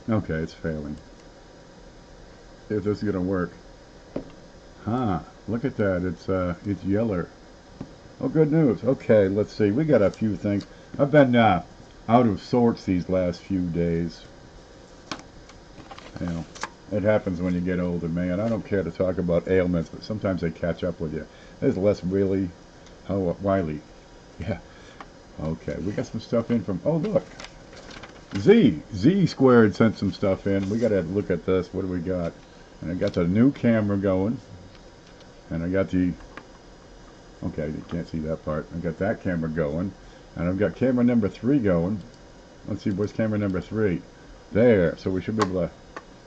Okay, it's failing. See if this is gonna work. Huh? Look at that. It's yellow. Oh, good news. Okay, let's see. We got a few things. I've been out of sorts these last few days. You know, it happens when you get older, man. I don't care to talk about ailments, but sometimes they catch up with you. There's less really. Oh, Wiley. Yeah. Okay, we got some stuff in from. Oh, look. Z squared sent some stuff in. We got to look at this. What do we got? And I got the new camera going. And I got the. Okay, you can't see that part. I got that camera going. And I've got camera number 3 going. Let's see, where's camera number 3? There. So we should be able to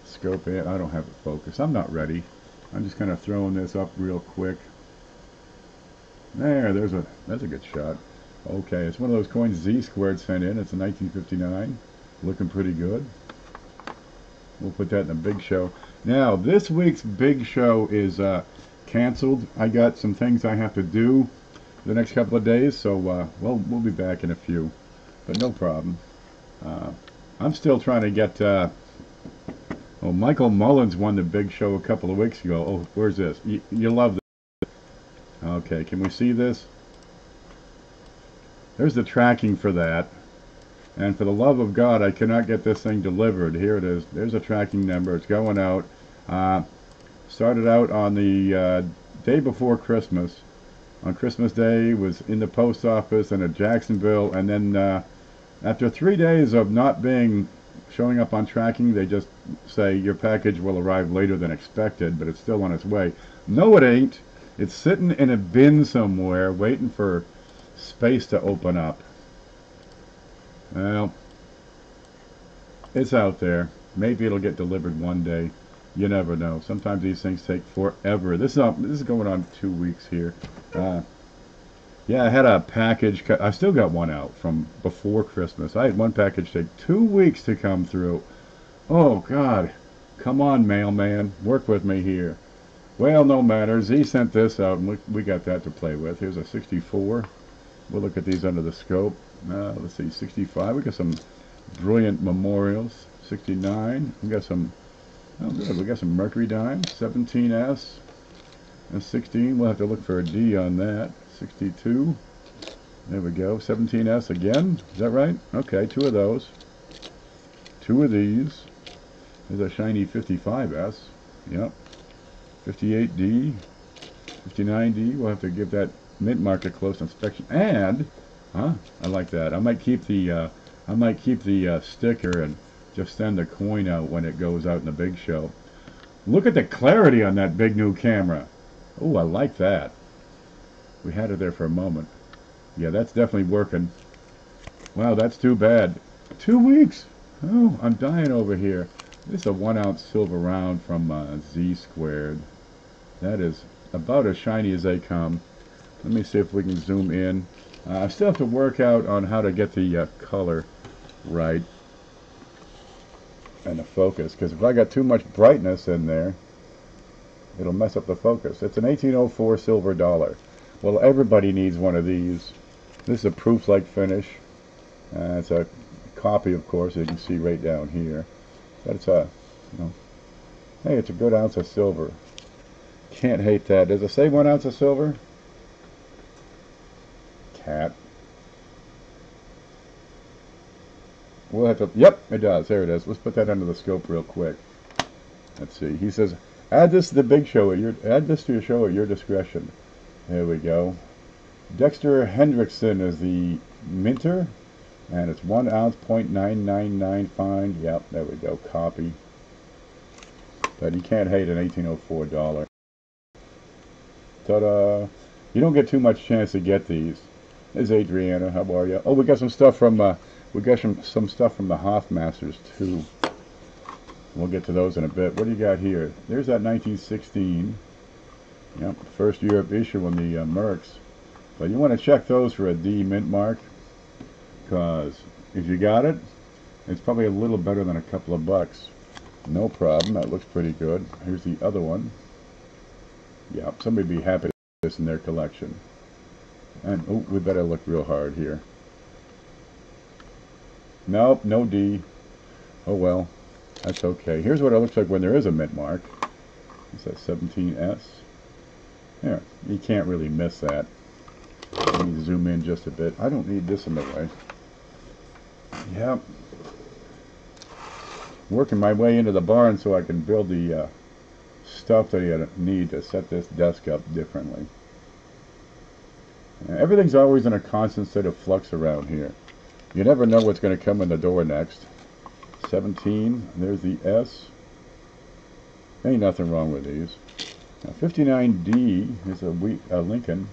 scope in. I don't have it focused. I'm not ready. I'm just kind of throwing this up real quick. There, that's a good shot. Okay, it's one of those coins Z squared sent in. It's a 1959. Looking pretty good. We'll put that in a big show. Now, this week's big show is canceled. I got some things I have to do the next couple of days, so well, we'll be back in a few, but no problem. I'm still trying to get. Oh, Michael Mullins won the big show a couple of weeks ago. Oh, where's this? You love this. Okay, can we see this? There's the tracking for that. And for the love of God, I cannot get this thing delivered. Here it is. There's a tracking number. It's going out. Started out on the day before Christmas. On Christmas Day, was in the post office and at Jacksonville. And then after 3 days of not showing up on tracking, they just say your package will arrive later than expected, but it's still on its way. No, it ain't. It's sitting in a bin somewhere waiting for space to open up. Well, it's out there. Maybe it'll get delivered one day. You never know. Sometimes these things take forever. This is going on 2 weeks here. Yeah, I had a package. I still got one out from before Christmas. I had one package take 2 weeks to come through. Oh, God. Come on, mailman. Work with me here. Well, no matter. Z sent this out, and we got that to play with. Here's a 64. We'll look at these under the scope. Let's see, 65. We got some brilliant memorials. 69. We got some. Oh, good. We got some Mercury dimes. 17S and 16. We'll have to look for a D on that. 62. There we go. 17S again. Is that right? Okay, 2 of those. 2 of these. There's a shiny 55S. Yep. 58D. 59D. We'll have to give that mint mark a close inspection. And I like that. I might keep the sticker and just send the coin out when it goes out in the big show. Look at the clarity on that big new camera. Oh, I like that. We had it there for a moment. Yeah, that's definitely working. Wow, that's too bad. 2 weeks. Oh, I'm dying over here. This is a 1 ounce silver round from Z squared. That is about as shiny as they come. Let me see if we can zoom in. I still have to work out on how to get the color right and the focus, because if I got too much brightness in there, it'll mess up the focus. It's an 1804 silver dollar. Well, everybody needs one of these. This is a proof-like finish. It's a copy, of course, as you can see right down here. But it's hey, it's a good ounce of silver. Can't hate that. Does it say 1 ounce of silver? Cat. We'll have to. Yep, it does. There it is. Let's put that under the scope real quick. Let's see. He says, "Add this to the big show at your show at your discretion." There we go. Dexter Hendrickson is the minter, and it's 1 ounce, 0.999 fine. Yep, there we go. Copy. But you can't hate an 1804 dollar. Ta-da! You don't get too much chance to get these. There's Adriana. How are you? Oh, we got some stuff from some stuff from the Hoffmasters too. We'll get to those in a bit. What do you got here? There's that 1916. Yep, first Europe issue on the Mercs. But you want to check those for a D mint mark, because if you got it, it's probably a little better than a couple of bucks. No problem. That looks pretty good. Here's the other one. Yep, somebody would be happy to have this in their collection. And oh, we better look real hard here. Nope, no D. Oh well. That's okay. Here's what it looks like when there is a mint mark. It's that 17S. There, you can't really miss that. Let me zoom in just a bit. I don't need this in the way. Yep. Working my way into the barn so I can build the stuff that I need to set this desk up differently. Everything's always in a constant state of flux around here. You never know what's going to come in the door next. 17, there's the S. Ain't nothing wrong with these. Now 59D is a Lincoln.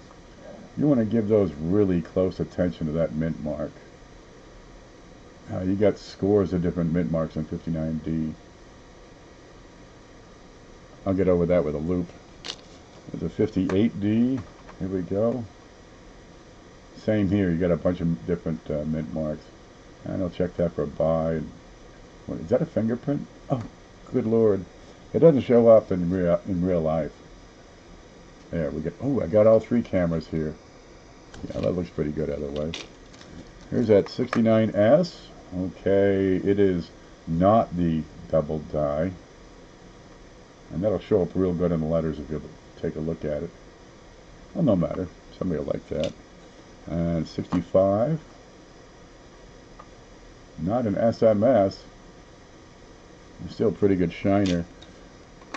You want to give those really close attention to that mint mark. You got scores of different mint marks on 59D. I'll get over that with a loop. There's a 58D. Here we go. Same here. You got a bunch of different mint marks. And I'll check that for a buy. What, is that a fingerprint? Oh, good Lord! It doesn't show up in real life. There we go. Oh, I got all three cameras here. Yeah, that looks pretty good otherwise. Here's that 69S. Okay, it is not the double die. And that'll show up real good in the letters if you take a look at it. Well, no matter. Somebody will like that. And 65. Not an SMS. Still a pretty good shiner.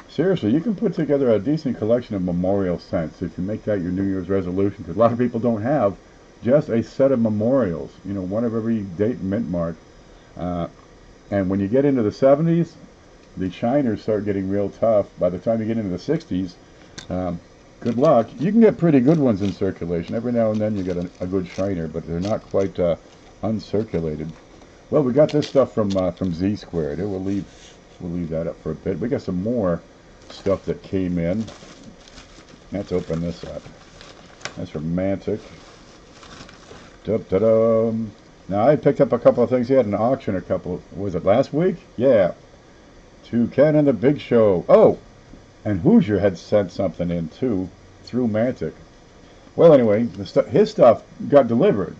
Seriously, you can put together a decent collection of memorial scents if you make that your New Year's resolution, because a lot of people don't have just a set of memorials, you know, one of every date and mint mark. And when you get into the 70s, the shiners start getting real tough. By the time you get into the 60s, good luck. You can get pretty good ones in circulation. Every now and then you get a good shiner, but they're not quite uncirculated. Well, we got this stuff from Z Squared. We'll leave that up for a bit. We got some more stuff that came in. Let's open this up. That's romantic. Da-da-dum. Now, I picked up a couple of things. He had an auction was it last week? Yeah. To Ken and the Big Show. Oh, and Hoosier had sent something in, too, through Mantic. Well, anyway, his stuff got delivered.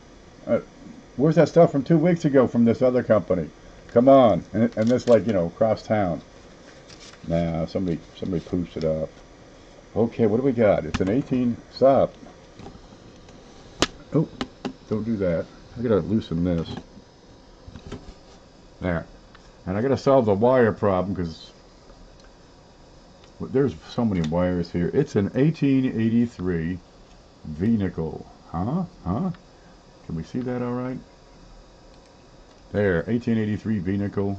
Where's that stuff from 2 weeks ago from this other company? Come on. And this, like, you know, across town. Nah, somebody pooched it up. Okay, what do we got? It's an 18. Stop. Oh, don't do that. I gotta loosen this. There. And I gotta solve the wire problem because there's so many wires here. It's an 1883 V-nickel. Huh? Can we see that all right? There, 1883 V-nickel.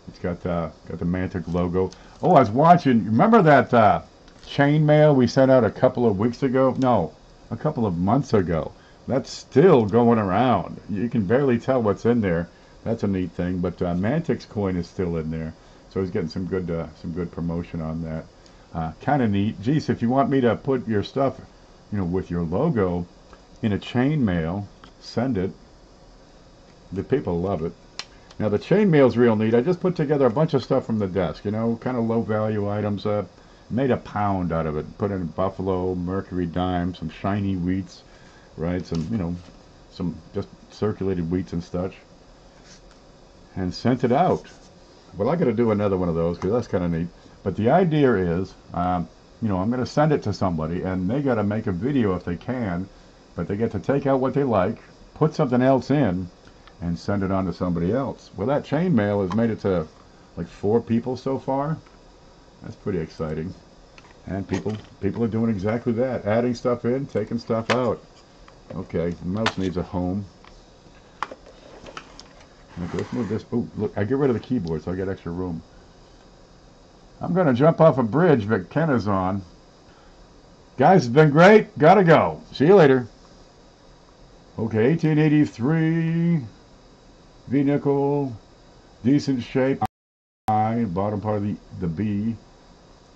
It's got the Mantic logo. Oh, I was watching. Remember that chain mail we sent out a couple of weeks ago? No, a couple of months ago. That's still going around. You can barely tell what's in there. That's a neat thing. But Mantic's coin is still in there, so he's getting some good promotion on that. Kind of neat. Geez, if you want me to put your stuff, you know, with your logo in a chain mail, send it. The people love it. Now the chain mail's real neat. I just put together a bunch of stuff from the desk, you know, kind of low value items. Made a pound out of it. Put in Buffalo, Mercury Dime, some shiny wheats, right? Some, you know, some just circulated wheats and such. And sent it out. Well, I got to do another one of those because that's kind of neat. But the idea is, you know, I'm going to send it to somebody and they got to make a video if they can, but they get to take out what they like, put something else in, and send it on to somebody else. Well, that chain mail has made it to like 4 people so far. That's pretty exciting. And people are doing exactly that. Adding stuff in, taking stuff out. Okay, the mouse needs a home. Okay, let's move this. Oh, look, I get rid of the keyboard so I get extra room. I'm going to jump off a bridge that Ken is on. Guys, it's been great. Gotta go. See you later. Okay, 1883. V-nickel. Decent shape. I, bottom part of the B.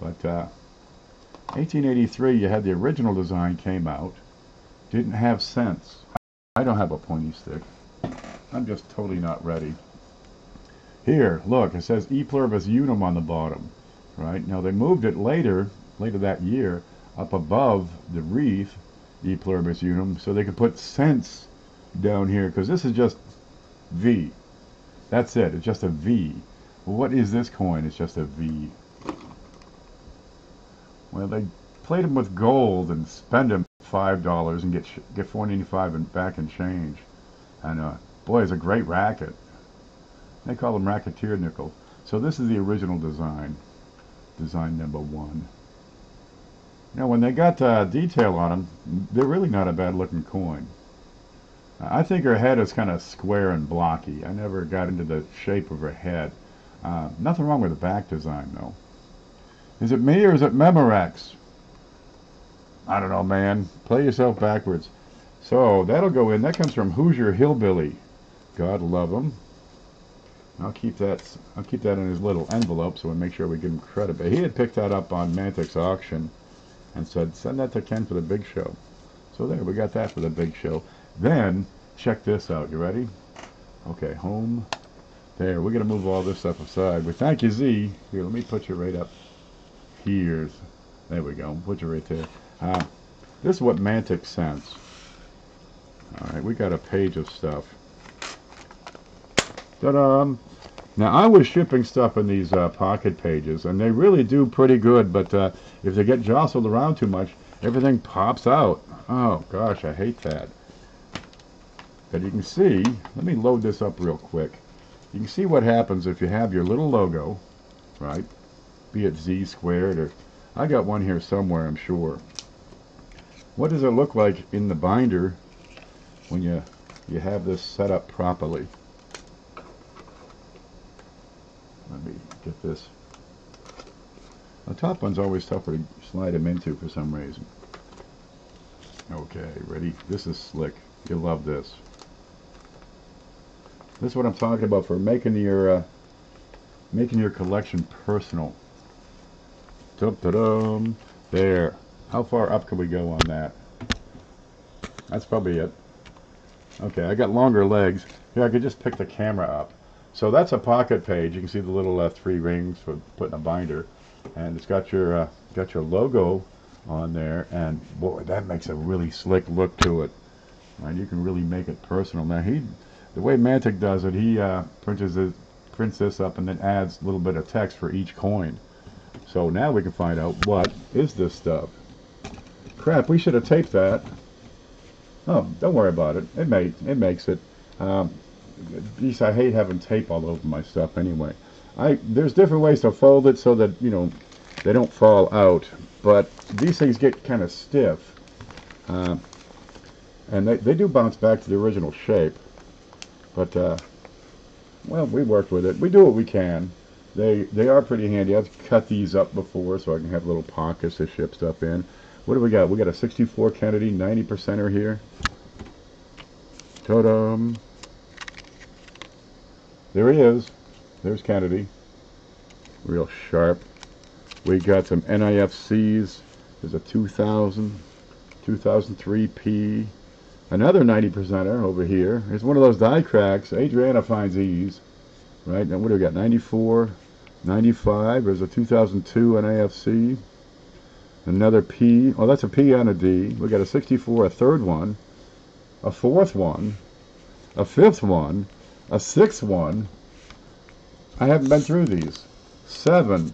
But 1883, you had the original design came out. Didn't have sense. I don't have a pointy stick. I'm just totally not ready. Here, look, it says E pluribus unum on the bottom. Right? Now they moved it later that year, up above the wreath, E pluribus unum, so they could put sense down here, because this is just V. That's it. It's just a V. Well, what is this coin? It's just a V. Well, they plate them with gold and spend them $5 and get $4.95 back in change. And boy, it's a great racket. They call them racketeer nickel. So this is the original design, design number 1. Now, when they got detail on them, they're really not a bad-looking coin. I think her head is kind of square and blocky. I never got into the shape of her head. Nothing wrong with the back design, though. Is it me or is it Memorex? I don't know, man. Play yourself backwards. So that'll go in. That comes from Hoosier Hillbilly. God love him. I'll keep that in his little envelope so we make sure we give him credit. But he had picked that up on Mantic's auction and said, send that to Ken for the big show. So there, we got that for the big show. Then, check this out. You ready? Okay, home. There, we're going to move all this stuff aside. Well, thank you, Z. Here, let me put you right up here. There we go. Put you right there. This is what Mantic sends. Alright, we got a page of stuff. Ta-da! Now, I was shipping stuff in these pocket pages, and they really do pretty good, but if they get jostled around too much, everything pops out. Oh, gosh, I hate that. But you can see, let me load this up real quick. You can see what happens if you have your little logo, right? Be it Z squared, or I got one here somewhere, I'm sure. What does it look like in the binder when you have this set up properly? Let me get this. The top one's always tougher to slide them into for some reason. Okay, ready? This is slick. You'll love this. This is what I'm talking about for making your collection personal. Dum-da-dum. There. How far up can we go on that? That's probably it. Okay, I got longer legs. Here, I could just pick the camera up. So that's a pocket page. You can see the little 3 rings for putting a binder, and it's got your logo on there. And boy, that makes a really slick look to it. And you can really make it personal. Now the way Mantic does it, he prints this up and then adds a little bit of text for each coin. So now we can find out what is this stuff. Crap, we should have taped that. Oh, don't worry about it. It makes it. Geez, I hate having tape all over my stuff anyway. There's different ways to fold it so that, you know, they don't fall out. But these things get kind of stiff. And they do bounce back to the original shape. But, well, we worked with it. We do what we can. They are pretty handy. I've cut these up before so I can have little pockets to ship stuff in. What do we got? We got a 64 Kennedy 90%er here. Ta-dum. There he is. There's Kennedy. Real sharp. We got some NIFCs. There's a 2000, 2003 P. Another 90%er over here. It's one of those die cracks. Adriana finds these. Right, now what do we got? 94, 95. There's a 2002 NIFC. Another P. Oh, that's a P and a D. We got a 64, a third one, a fourth one, a fifth one, a sixth one. I haven't been through these. 7,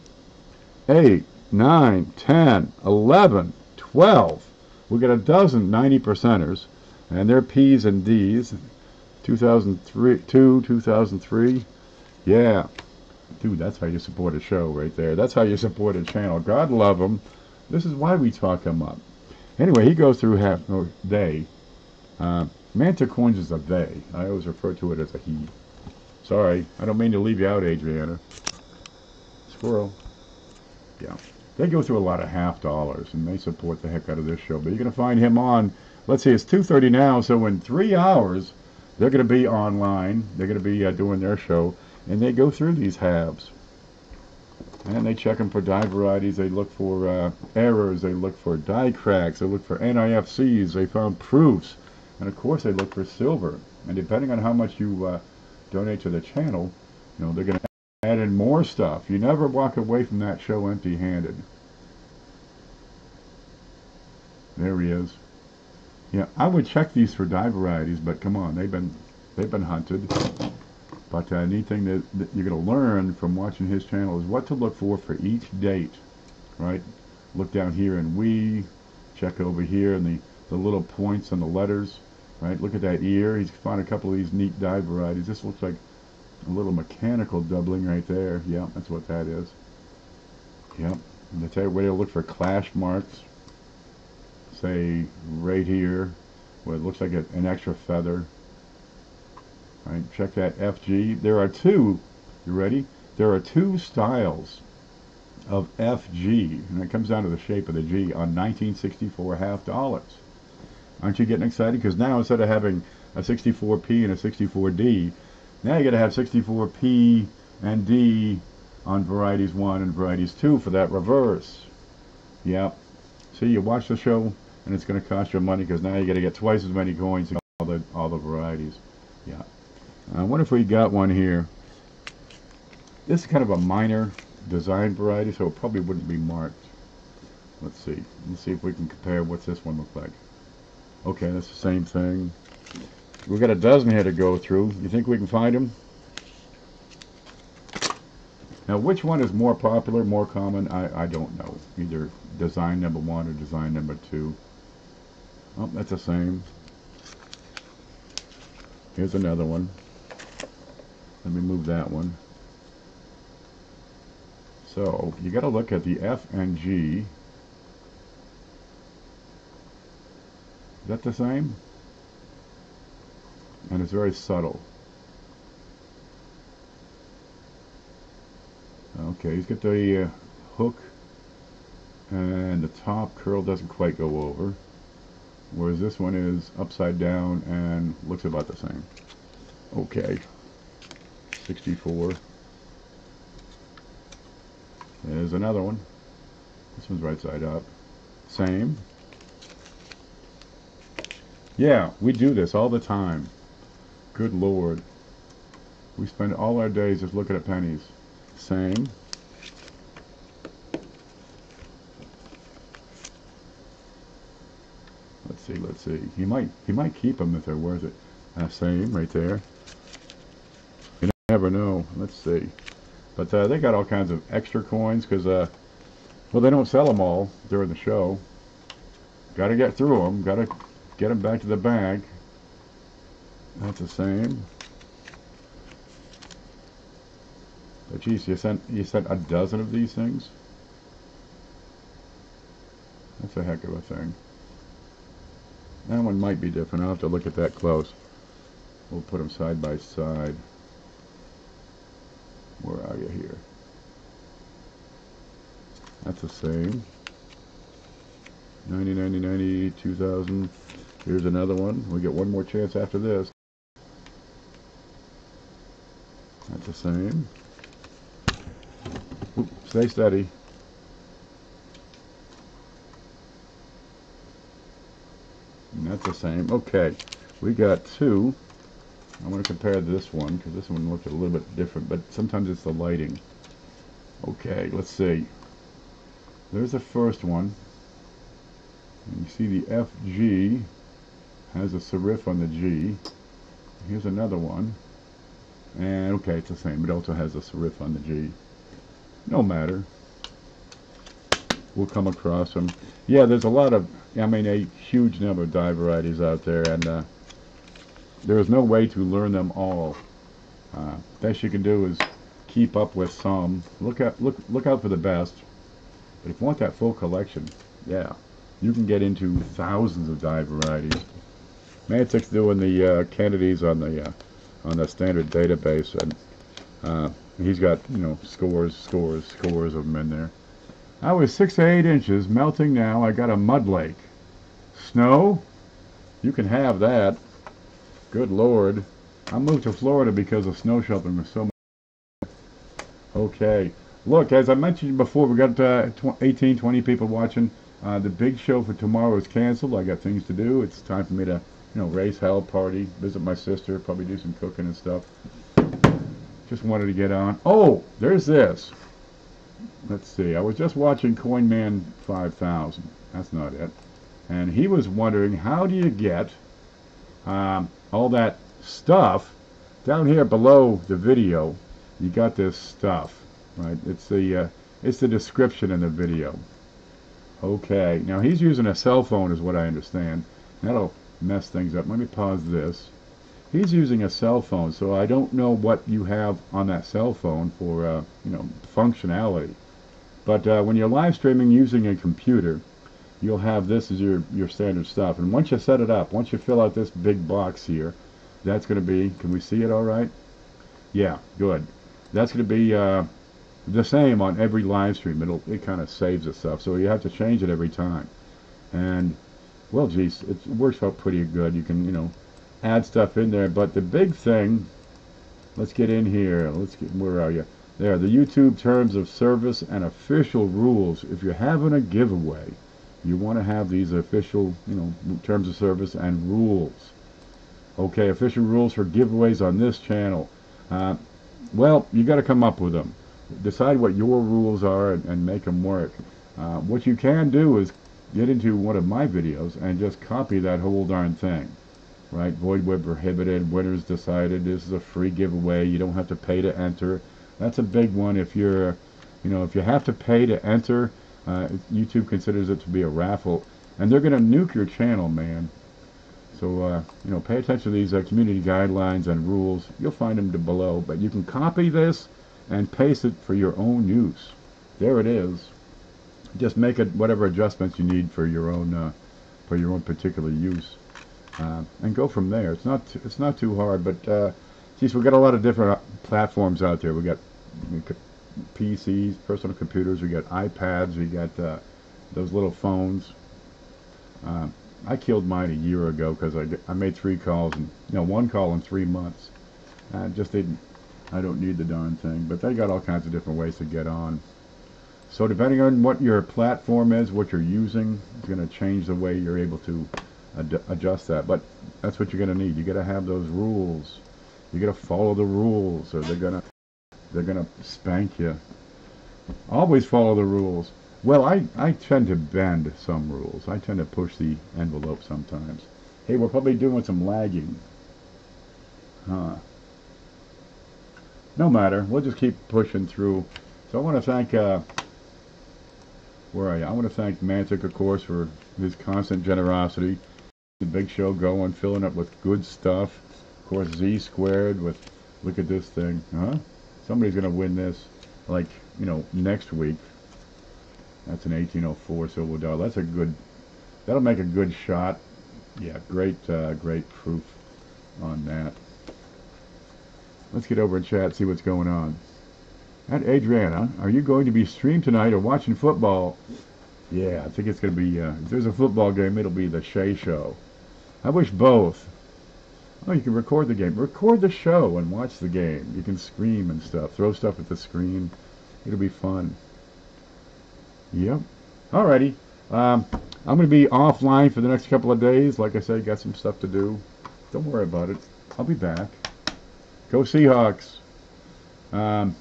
8, 9, 10, 11, 12. We got a dozen 90%ers, and they're P's and D's. 2003, 2003. Yeah. Dude, that's how you support a show right there. That's how you support a channel. God love them. This is why we talk them up. Anyway, he goes through they. Mantic Coins is a they. I always refer to it as a he. Sorry, I don't mean to leave you out, Adriana. Squirrel. Yeah. They go through a lot of $half, and they support the heck out of this show. But you're going to find him on, let's see, it's 2:30 now, so in 3 hours, they're going to be online. They're going to be doing their show, and they go through these halves. And they check them for die varieties. They look for errors. They look for die cracks. They look for NIFCs. They found proofs. And, of course, they look for silver. And depending on how much you donate to the channel, you know, they're going to add in more stuff. You never walk away from that show empty-handed. There he is. Yeah, I would check these for die varieties, but come on, they've been hunted. But neat thing that you're going to learn from watching his channel is what to look for each date, right? Look down here and we, check over here and the little points on the letters, right? Look at that ear. He's found a couple of these neat dye varieties. This looks like a little mechanical doubling right there. Yeah, that's what that is. Yep. And they tell you where to look for clash marks. Say right here, where it looks like an extra feather. Right, check that FG. There are two, you ready? There are two styles of FG, and it comes down to the shape of the G on 1964 half dollars. Aren't you getting excited? Because now instead of having a 64P and a 64D, now you got to have 64P and D on varieties 1 and varieties 2 for that reverse. Yep. See, you watch the show, and it's going to cost you money because now you got to get twice as many coins in all the varieties. Yeah. I wonder if we got one here. This is kind of a minor design variety, so it probably wouldn't be marked. Let's see. Let's see if we can compare what's this one look like. Okay, that's the same thing. We've got a dozen here to go through. You think we can find them? Now, which one is more popular, more common? I don't know. Either design number 1 or design number 2. Oh, that's the same. Here's another one. Let me move that one. So, you got to look at the F and G. Is that the same? And it's very subtle. Okay, he's got the hook, and the top curl doesn't quite go over, whereas this one is upside down and looks about the same. Okay, 64. There's another one. This one's right side up. Same. Yeah, we do this all the time. Good Lord. We spend all our days just looking at pennies. Same. Let's see. He might keep them if they're worth it. Same right there. You never know. Let's see. But they got all kinds of extra coins because, well, they don't sell them all during the show. Got to get through them. Got to get them back to the bag. That's the same. But geez, you sent a dozen of these things? That's a heck of a thing. That one might be different. I'll have to look at that close. We'll put them side by side. Where are you here? That's the same. 90, 90, 90, 2000. Here's another one. We get one more chance after this. That's the same. Oop, stay steady. And that's the same. Okay, we got two. I want to compare this one because this one looks a little bit different, but sometimes it's the lighting. Okay, let's see. There's the first one. And you see the FG has a serif on the G. Here's another one. And okay, it's the same. It also has a serif on the G. No matter. We'll come across them. Yeah, there's a lot of, I mean, a huge number of dye varieties out there, and there is no way to learn them all. Best you can do is keep up with some. Look out for the best. But if you want that full collection, yeah, you can get into thousands of dye varieties. Mantic's doing the Kennedys on the standard database, and he's got, you know, scores of them in there. I was 6 to 8 inches, melting now. I got a mud lake. Snow? You can have that. Good Lord. I moved to Florida because the snow shoveling was so much. Okay. Look, as I mentioned before, we got 18, 20 people watching. The big show for tomorrow is canceled. I got things to do. It's time for me to, you know, raise hell, party, visit my sister, probably do some cooking and stuff. Just wanted to get on. Oh, there's this. Let's see. I was just watching CoinMan 5000. That's not it. And he was wondering, how do you get all that stuff Down here below the video, you got this stuff, right? It's the description in the video. Okay, now he's using a cell phone is what I understand. That'll mess things up. Let me pause this. He's using a cell phone, so I don't know what you have on that cell phone for, functionality. But when you're live streaming using a computer, you'll have this as your standard stuff. And once you set it up, once you fill out this big box here, that's going to be, can we see it all right? Yeah, good. That's going to be the same on every live stream. It kind of saves itself, so you have to change it every time. And well, geez, it works out pretty good. You can add stuff in there. But the big thing, let's get in here. Where are you? There, the YouTube terms of service and official rules. If you're having a giveaway, you want to have these official, terms of service and rules. Okay, official rules for giveaways on this channel. Well, you got to come up with them. Decide what your rules are and make them work. What you can do is get into one of my videos and just copy that whole darn thing. Right? Void web prohibited, winners decided, this is a free giveaway, you don't have to pay to enter. That's a big one. If you're, if you have to pay to enter, YouTube considers it to be a raffle, and they're going to nuke your channel, man. So, pay attention to these community guidelines and rules. You'll find them below, but you can copy this and paste it for your own use. There it is. Just make it whatever adjustments you need for your own particular use, and go from there. It's not too hard, but geez, we've got a lot of different platforms out there. We got PCs, personal computers. We got iPads. We got those little phones. I killed mine a year ago because I made 3 calls and one call in 3 months. I don't need the darn thing, but they got all kinds of different ways to get on. So depending on what your platform is, what you're using, it's going to change the way you're able to adjust that. But that's what you're going to need. You got to have those rules. You got to follow the rules, or they're gonna spank you. Always follow the rules. Well, I tend to bend some rules. I tend to push the envelope sometimes. Hey, we're probably doing some lagging. Huh. No matter. We'll just keep pushing through. So I want to thank, where are you? I want to thank Mantic, of course, for his constant generosity. The big show going, filling up with good stuff. Of course, Z Squared with, look at this thing. Huh? Somebody's going to win this, like, next week. That's an 1804 silver dollar. That's a good, that'll make a good shot. Yeah, great proof on that. Let's get over and chat, see what's going on. And Adriana, are you going to be streamed tonight or watching football? Yeah, I think it's going to be, if there's a football game, it'll be the Shay Show. I wish both. Oh, you can record the game. Record the show and watch the game. You can scream and stuff. Throw stuff at the screen. It'll be fun. Yep. Alrighty. I'm going to be offline for the next couple of days. Like I said, got some stuff to do. Don't worry about it. I'll be back. Go Seahawks. I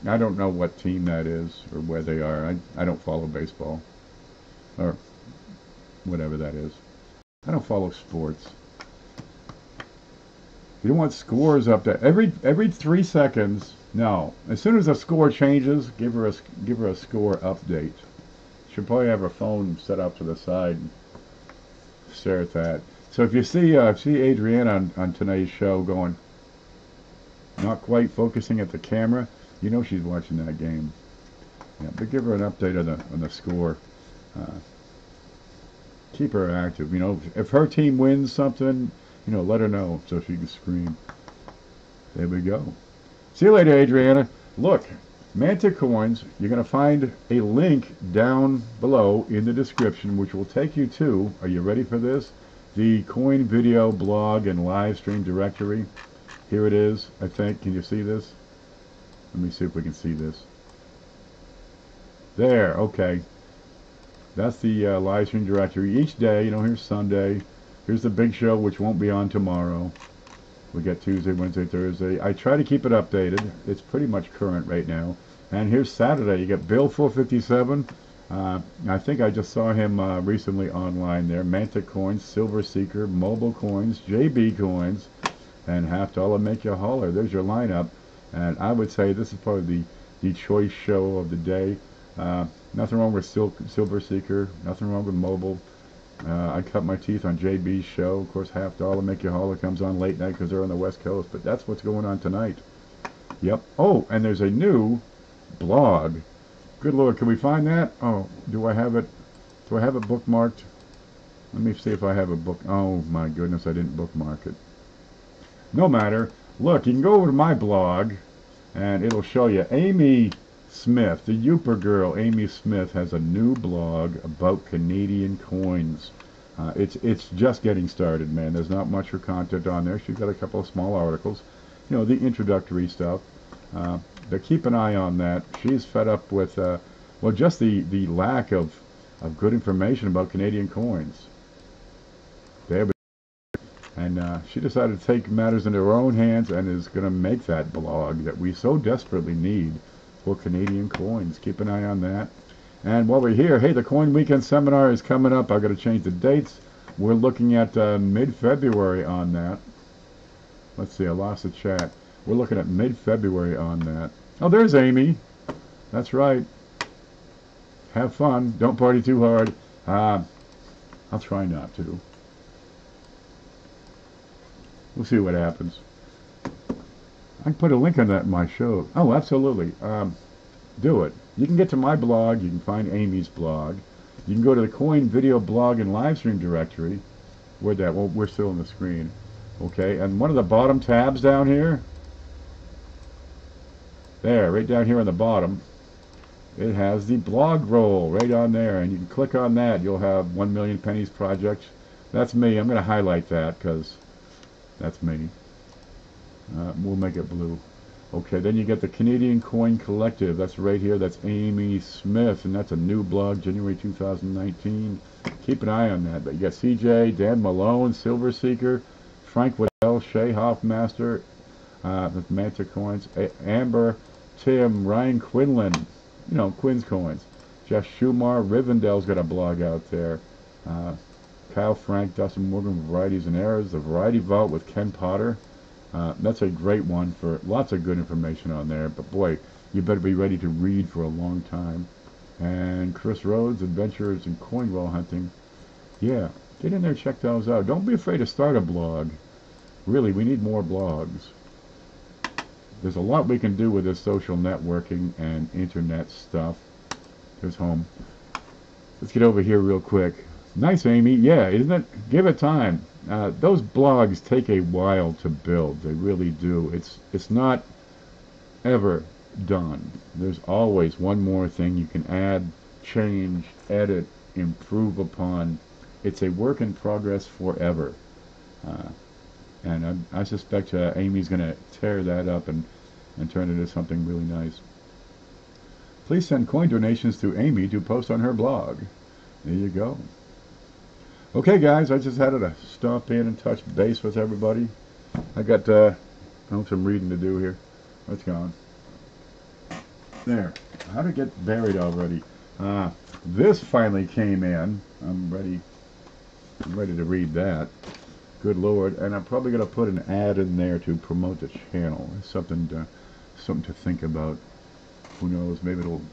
don't know what team that is or where they are. I don't follow baseball. Or whatever that is. I don't follow sports. You don't want scores up there. Every 3 seconds. No. As soon as a score changes, give her a score update. She'll probably have her phone set up to the side and stare at that. So if you see Adriana on tonight's show going, not quite focusing at the camera, you know she's watching that game. Yeah, but give her an update on the score. Keep her active. If her team wins something, let her know so she can scream. There we go. See you later, Adriana. Look, Manta Coins, you're going to find a link down below in the description, which will take you to, are you ready for this? The coin video blog and live stream directory. Here it is, I think. Can you see this? Let me see if we can see this. There, okay. That's the live stream directory. Each day, here's Sunday. Here's the big show, which won't be on tomorrow. We got Tuesday, Wednesday, Thursday. I try to keep it updated. It's pretty much current right now. And here's Saturday. You got Bill 457. I think I just saw him recently online there. Manta Coins, Silver Seeker, Mobile Coins, JB Coins. and $50 make you holler. There's your lineup, and I would say this is probably the choice show of the day. Nothing wrong with Silver Seeker, nothing wrong with Mobile. I cut my teeth on JB's show. Of course, $50 make you holler comes on late night because they're on the West Coast, but that's what's going on tonight. Yep. Oh, and there's a new blog. Good Lord, can we find that? Oh, do I have it bookmarked? Let me see if I have a book. Oh my goodness, I didn't bookmark it. No matter. Look, you can go over to my blog, and it'll show you. Amy Smith, the Youper girl, Amy Smith, has a new blog about Canadian coins. It's just getting started, man. There's not much her content on there. She's got a couple of small articles, you know, the introductory stuff. But keep an eye on that. She's fed up with, well, just the lack of good information about Canadian coins. And she decided to take matters into her own hands and is going to make that blog that we so desperately need for Canadian coins. Keep an eye on that. And while we're here, hey, the Coin Weekend Seminar is coming up. I've got to change the dates. We're looking at mid-February on that. Let's see, I lost the chat. We're looking at mid-February on that. Oh, there's Amy. That's right. Have fun. Don't party too hard. I'll try not to. We'll see what happens. I can put a link on that in my show. Oh, absolutely. Do it. You can get to my blog. You can find Amy's blog. You can go to the Coin Video Blog and Livestream directory. Where'd that? Well, we're still on the screen. Okay, and one of the bottom tabs down here, there, right down here on the bottom, it has the blog roll right on there, and you can click on that. You'll have 1 Million Pennies Project. That's me. I'm going to highlight that because that's me. We'll make it blue. Okay, then you get the Canadian Coin Collective. That's right here. That's Amy Smith, and that's a new blog, January 2019. Keep an eye on that. But you got CJ, Dan Malone, Silver Seeker, Frank Waddell, Shay Hoffmaster, with Manta Coins, Amber, Tim, Ryan Quinlan, you know, Quinn's Coins, Jeff Schumar, Rivendell's got a blog out there, Kyle Frank, Dustin Morgan, Varieties and Errors, the Variety Vault with Ken Potter. That's a great one for lots of good information on there, but boy, you better be ready to read for a long time. And Chris Rhodes, Adventures in Coinwell Hunting. Yeah, get in there, check those out. Don't be afraid to start a blog. Really, we need more blogs. There's a lot we can do with this social networking and internet stuff. There's home. Let's get over here real quick. Nice, Amy. Yeah, isn't it? Give it time. Those blogs take a while to build. They really do. It's not ever done. There's always one more thing you can add, change, edit, improve upon. It's a work in progress forever. And I suspect Amy's going to tear that up and turn it into something really nice. Please send coin donations to Amy to post on her blog. There you go. Okay, guys, I just had to stop in and touch base with everybody. I got some reading to do here. What's going? There. How to get buried already? This finally came in. I'm ready to read that. Good Lord, and I'm probably going to put an ad in there to promote the channel. It's something to think about. Who knows? Maybe it'll